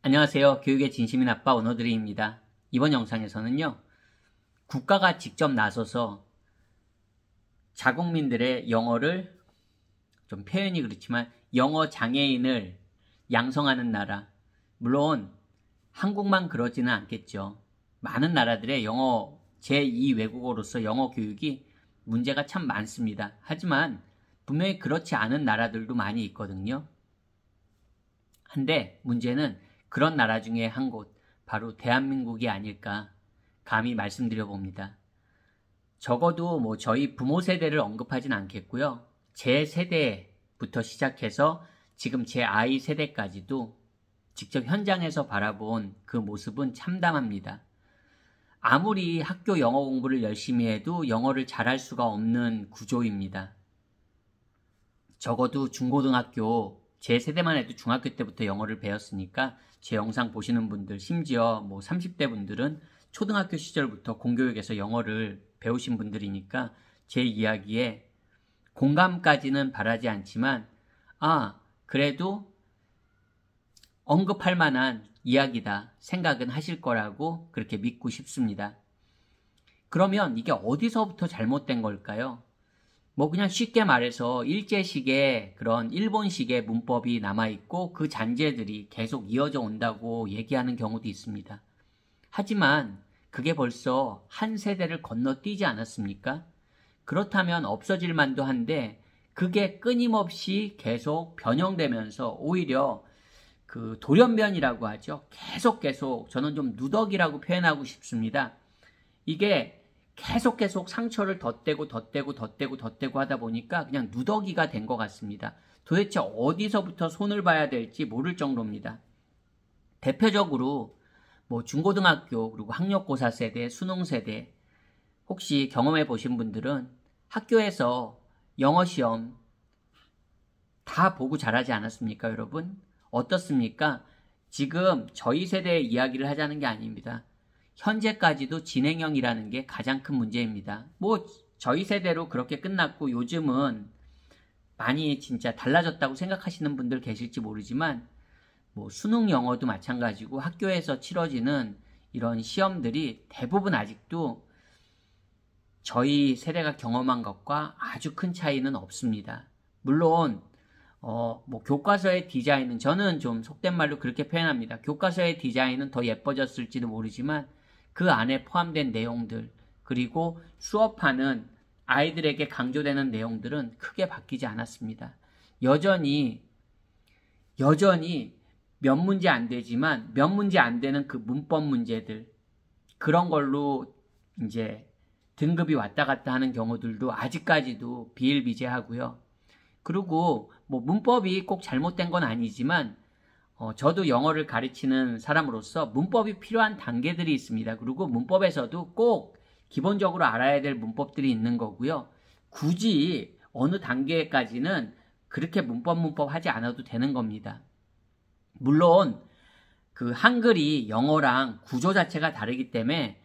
안녕하세요. 교육의 진심인 아빠 원어드림입니다. 이번 영상에서는요, 국가가 직접 나서서 자국민들의 영어를, 좀 표현이 그렇지만 영어 장애인을 양성하는 나라, 물론 한국만 그러지는 않겠죠. 많은 나라들의 영어 제2 외국어로서 영어 교육이 문제가 참 많습니다. 하지만 분명히 그렇지 않은 나라들도 많이 있거든요. 한데 문제는 그런 나라 중에 한 곳, 바로 대한민국이 아닐까 감히 말씀드려 봅니다. 적어도 저희 부모 세대를 언급하진 않겠고요. 제 세대부터 시작해서 지금 제 아이 세대까지도 직접 현장에서 바라본 그 모습은 참담합니다. 아무리 학교 영어 공부를 열심히 해도 영어를 잘할 수가 없는 구조입니다. 적어도 중고등학교, 제 세대만 해도 중학교 때부터 영어를 배웠으니까 제 영상 보시는 분들, 심지어 30대 분들은 초등학교 시절부터 공교육에서 영어를 배우신 분들이니까 제 이야기에 공감까지는 바라지 않지만 그래도 언급할 만한 이야기다 생각은 하실 거라고 그렇게 믿고 싶습니다. 그러면 이게 어디서부터 잘못된 걸까요? 그냥 쉽게 말해서 일제식의 그런 일본식의 문법이 남아있고 그 잔재들이 계속 이어져 온다고 얘기하는 경우도 있습니다. 하지만 그게 벌써 한 세대를 건너뛰지 않았습니까? 그렇다면 없어질 만도 한데 그게 끊임없이 계속 변형되면서 오히려 그 돌연변이라고 하죠. 계속 저는 좀 누더기라고 표현하고 싶습니다. 이게 계속 상처를 덧대고 하다 보니까 그냥 누더기가 된 것 같습니다. 도대체 어디서부터 손을 봐야 될지 모를 정도입니다. 대표적으로 중고등학교 그리고 학력고사 세대, 수능 세대 혹시 경험해 보신 분들은 학교에서 영어 시험 다 보고 잘하지 않았습니까, 여러분? 어떻습니까? 지금 저희 세대의 이야기를 하자는 게 아닙니다. 현재까지도 진행형이라는 게 가장 큰 문제입니다. 저희 세대로 그렇게 끝났고 요즘은 많이 진짜 달라졌다고 생각하시는 분들 계실지 모르지만 수능 영어도 마찬가지고 학교에서 치러지는 이런 시험들이 대부분 아직도 저희 세대가 경험한 것과 아주 큰 차이는 없습니다. 물론 교과서의 디자인은 저는 좀 속된 말로 그렇게 표현합니다. 교과서의 디자인은 더 예뻐졌을지도 모르지만 그 안에 포함된 내용들 그리고 수업하는 아이들에게 강조되는 내용들은 크게 바뀌지 않았습니다. 여전히 몇 문제 안 되지만 몇 문제 안 되는 그 문법 문제들 그런 걸로 이제 등급이 왔다 갔다 하는 경우들도 아직까지도 비일비재하고요. 그리고 문법이 꼭 잘못된 건 아니지만 저도 영어를 가르치는 사람으로서 문법이 필요한 단계들이 있습니다. 그리고 문법에서도 꼭 기본적으로 알아야 될 문법들이 있는 거고요. 굳이 어느 단계까지는 그렇게 문법 하지 않아도 되는 겁니다. 물론 그 한글이 영어랑 구조 자체가 다르기 때문에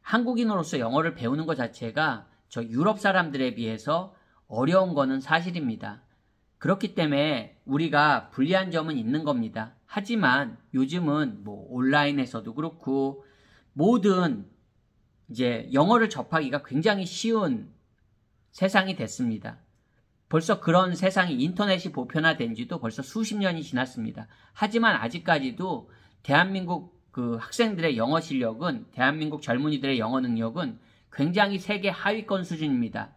한국인으로서 영어를 배우는 것 자체가 저 유럽 사람들에 비해서 어려운 거는 사실입니다. 그렇기 때문에 우리가 불리한 점은 있는 겁니다. 하지만 요즘은 온라인에서도 그렇고 모든 이제 영어를 접하기가 굉장히 쉬운 세상이 됐습니다. 벌써 그런 세상이 인터넷이 보편화된 지도 벌써 수십 년이 지났습니다. 하지만 아직까지도 대한민국 그 학생들의 영어 실력은 대한민국 젊은이들의 영어 능력은 굉장히 세계 하위권 수준입니다.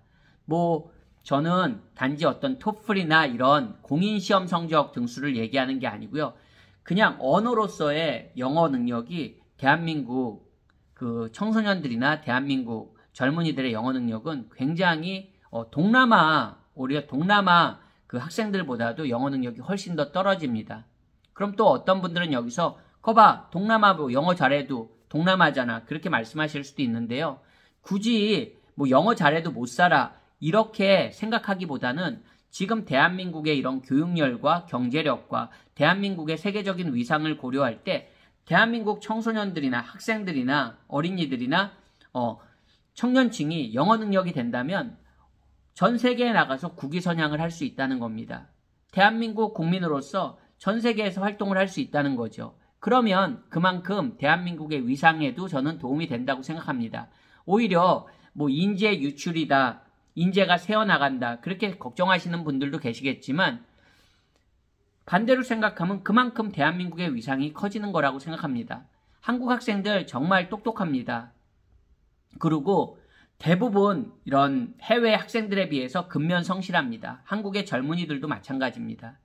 저는 단지 어떤 토플이나 이런 공인시험 성적 등수를 얘기하는 게 아니고요. 그냥 언어로서의 영어 능력이 대한민국 그 청소년들이나 대한민국 젊은이들의 영어 능력은 굉장히 오히려 동남아 그 학생들보다도 영어 능력이 훨씬 더 떨어집니다. 그럼 또 어떤 분들은 여기서 거봐 동남아 영어 잘해도 동남아잖아 그렇게 말씀하실 수도 있는데요. 굳이 영어 잘해도 못 살아 이렇게 생각하기보다는 지금 대한민국의 이런 교육열과 경제력과 대한민국의 세계적인 위상을 고려할 때 대한민국 청소년들이나 학생들이나 어린이들이나 청년층이 영어 능력이 된다면 전 세계에 나가서 국위선양을 할 수 있다는 겁니다. 대한민국 국민으로서 전 세계에서 활동을 할 수 있다는 거죠. 그러면 그만큼 대한민국의 위상에도 저는 도움이 된다고 생각합니다. 오히려 뭐 인재 유출이다, 인재가 새어나간다, 그렇게 걱정하시는 분들도 계시겠지만 반대로 생각하면 그만큼 대한민국의 위상이 커지는 거라고 생각합니다. 한국 학생들 정말 똑똑합니다. 그리고 대부분 이런 해외 학생들에 비해서 근면 성실합니다. 한국의 젊은이들도 마찬가지입니다.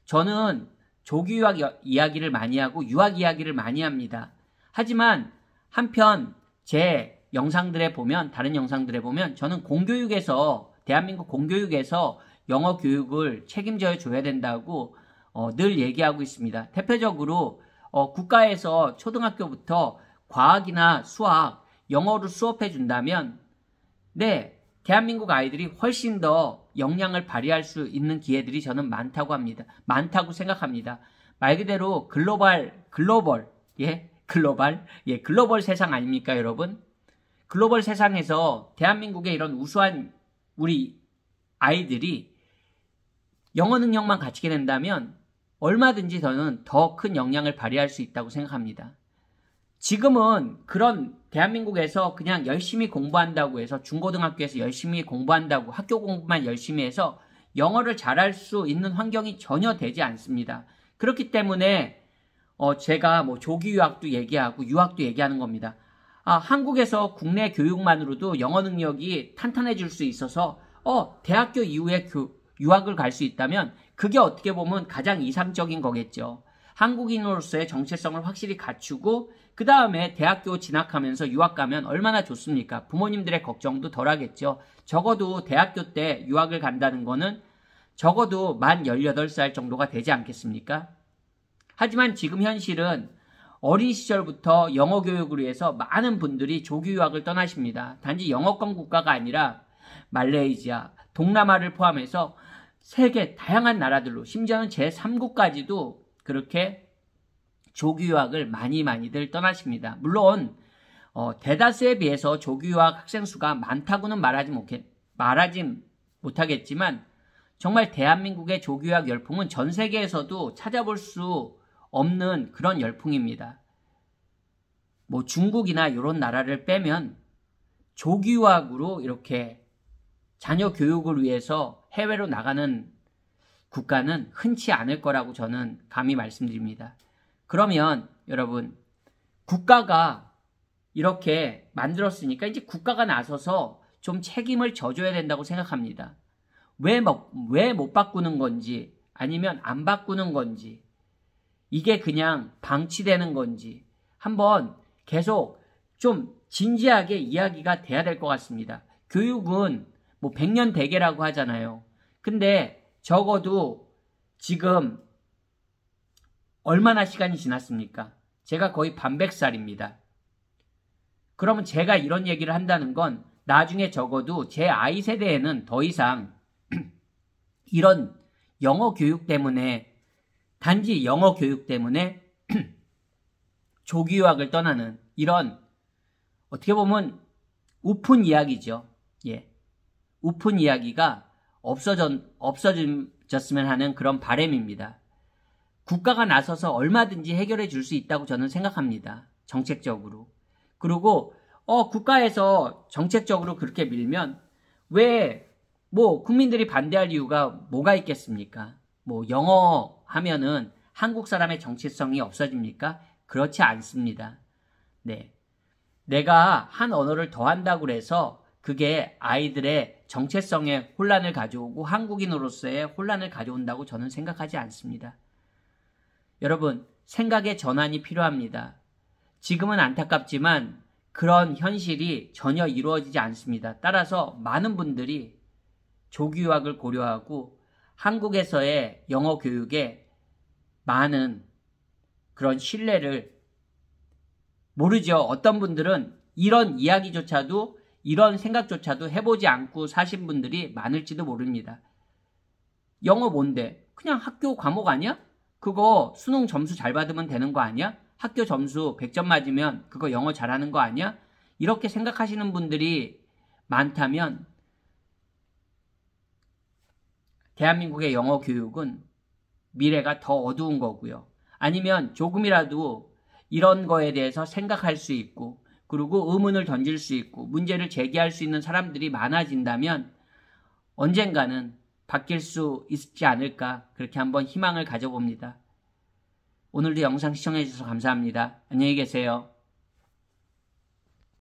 저는 조기 유학 이야기를 많이 하고 유학 이야기를 많이 합니다. 하지만 한편 제 영상들에 보면, 다른 영상들에 보면 저는 공교육에서, 대한민국 공교육에서 영어 교육을 책임져 줘야 된다고 늘 얘기하고 있습니다. 대표적으로 국가에서 초등학교부터 과학이나 수학, 영어로 수업해 준다면 네, 대한민국 아이들이 훨씬 더 역량을 발휘할 수 있는 기회들이 저는 많다고 합니다. 많다고 생각합니다. 말 그대로 글로벌 세상 아닙니까, 여러분? 글로벌 세상에서 대한민국의 이런 우수한 우리 아이들이 영어 능력만 갖추게 된다면 얼마든지 저는 더 큰 역량을 발휘할 수 있다고 생각합니다. 지금은 그런 대한민국에서 그냥 열심히 공부한다고 해서, 중고등학교에서 열심히 공부한다고 학교 공부만 열심히 해서 영어를 잘할 수 있는 환경이 전혀 되지 않습니다. 그렇기 때문에 제가 뭐 조기 유학도 얘기하고 유학도 얘기하는 겁니다. 한국에서 국내 교육만으로도 영어 능력이 탄탄해질 수 있어서 대학교 이후에 유학을 갈 수 있다면 그게 어떻게 보면 가장 이상적인 거겠죠. 한국인으로서의 정체성을 확실히 갖추고 그 다음에 대학교 진학하면서 유학 가면 얼마나 좋습니까? 부모님들의 걱정도 덜 하겠죠. 적어도 대학교 때 유학을 간다는 거는 적어도 만 18살 정도가 되지 않겠습니까? 하지만 지금 현실은 어린 시절부터 영어 교육을 위해서 많은 분들이 조기 유학을 떠나십니다. 단지 영어권 국가가 아니라 말레이시아, 동남아를 포함해서 세계 다양한 나라들로, 심지어는 제3국까지도 그렇게 조기 유학을 많이들 떠나십니다. 물론 대다수에 비해서 조기 유학 학생 수가 많다고는 말하지 못하겠지만 정말 대한민국의 조기 유학 열풍은 전 세계에서도 찾아볼 수 없는 그런 열풍입니다. 뭐 중국이나 이런 나라를 빼면 조기 유학으로 이렇게 자녀 교육을 위해서 해외로 나가는 국가는 흔치 않을 거라고 저는 감히 말씀드립니다. 그러면 여러분, 국가가 이렇게 만들었으니까 이제 국가가 나서서 좀 책임을 져줘야 된다고 생각합니다. 왜 못 바꾸는 건지, 아니면 안 바꾸는 건지, 이게 그냥 방치되는 건지 한번 계속 좀 진지하게 이야기가 돼야 될 것 같습니다. 교육은 뭐 100년 대계라고 하잖아요. 근데 적어도 지금 얼마나 시간이 지났습니까? 제가 거의 반백살입니다. 그러면 제가 이런 얘기를 한다는 건 나중에 적어도 제 아이 세대에는 더 이상 이런 영어 교육 때문에, 단지 영어 교육 때문에 조기 유학을 떠나는 이런, 어떻게 보면 우픈 이야기죠. 예, 우픈 이야기가 없어졌으면 하는 그런 바람입니다. 국가가 나서서 얼마든지 해결해 줄 수 있다고 저는 생각합니다. 정책적으로. 그리고 국가에서 정책적으로 그렇게 밀면 왜 뭐 국민들이 반대할 이유가 뭐가 있겠습니까? 뭐 영어 하면은 한국 사람의 정체성이 없어집니까? 그렇지 않습니다. 네, 내가 한 언어를 더 한다고 해서 그게 아이들의 정체성에 혼란을 가져오고 한국인으로서의 혼란을 가져온다고 저는 생각하지 않습니다. 여러분, 생각의 전환이 필요합니다. 지금은 안타깝지만 그런 현실이 전혀 이루어지지 않습니다. 따라서 많은 분들이 조기 유학을 고려하고 한국에서의 영어 교육에 많은 그런 신뢰를, 모르죠. 어떤 분들은 이런 이야기조차도, 이런 생각조차도 해보지 않고 사신 분들이 많을지도 모릅니다. 영어 뭔데? 그냥 학교 과목 아니야? 그거 수능 점수 잘 받으면 되는 거 아니야? 학교 점수 100점 맞으면 그거 영어 잘하는 거 아니야? 이렇게 생각하시는 분들이 많다면 대한민국의 영어 교육은 미래가 더 어두운 거고요. 아니면 조금이라도 이런 거에 대해서 생각할 수 있고 그리고 의문을 던질 수 있고 문제를 제기할 수 있는 사람들이 많아진다면 언젠가는 바뀔 수 있지 않을까 그렇게 한번 희망을 가져봅니다. 오늘도 영상 시청해 주셔서 감사합니다. 안녕히 계세요.